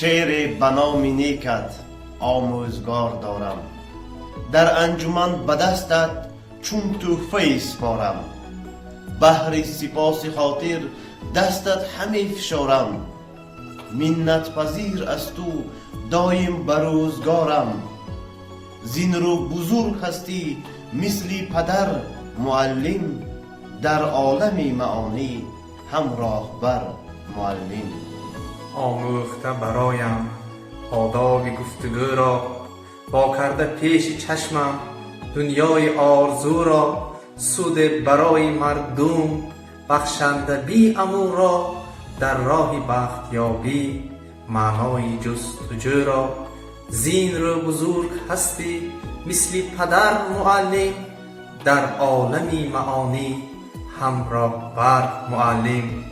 شعر به نام نیکت آموزگار دارم، در انجمن به دستت چون تحفه سپارم. بهر سپاس خاطر دستت همی فشارم، منت پذیر از تو دایم به روزگارم. زین رو بزرگ هستی مثل پدر معلم، در عالم معانی هم راهبر معلم. آموخته برایم آداب گفتگو را، با کرده پیش چشمم دنیای آرزو را. سود برای مردم بخشنده بی امور را، در راه بختیابی معنای جستجو را. زین رو بزرگ هستی مثل پدر معلم، در عالم معانی هم راهبر معلم.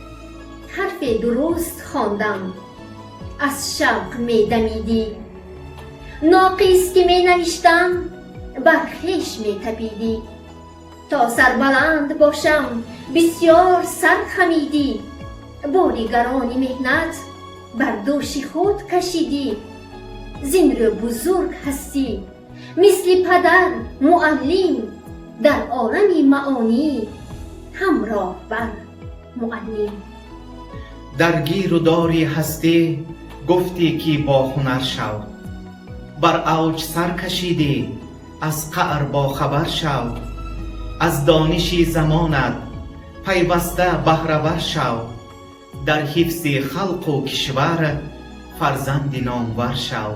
حرف درست خواندم از شوق می دمیدی، ناقص که می نوشتم بر خویش می تپیدی. تا سربلند باشم بسیار سر خمیدی، باری گران مهنت بر دوش خود کشیدی. زین رو بزرگ هستی مثل پدر معلم، در عالم معانی هم راهبر معلم. در گیر و داری هستی گفتی که با هنر شو، بر اوج سر کشیدی از قعر با خبر شو. از دانش زمانت پیوسته بهره‌ور شو، در حفظ خلق و کشور فرزند نامور شو.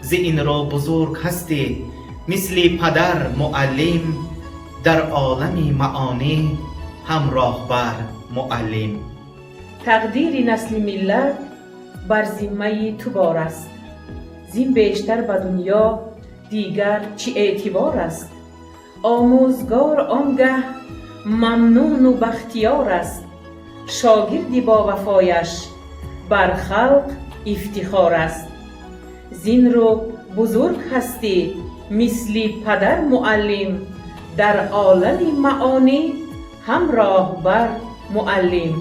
ز این را بزرگ هستی مثل پدر معلم، در عالم معانی هم راهبر معلم. تقدیر نسل ملت بر ذمه تو بار است، زین بیشتر به دنیا دیگر چه اعتبار است. آموزگار آنگه ممنون و بختیار است، شاگردی با وفایش بر خلق افتخار است. زین رو بزرگ هستی مثل پدر معلم، در عالم معانی هم راهبر معلم.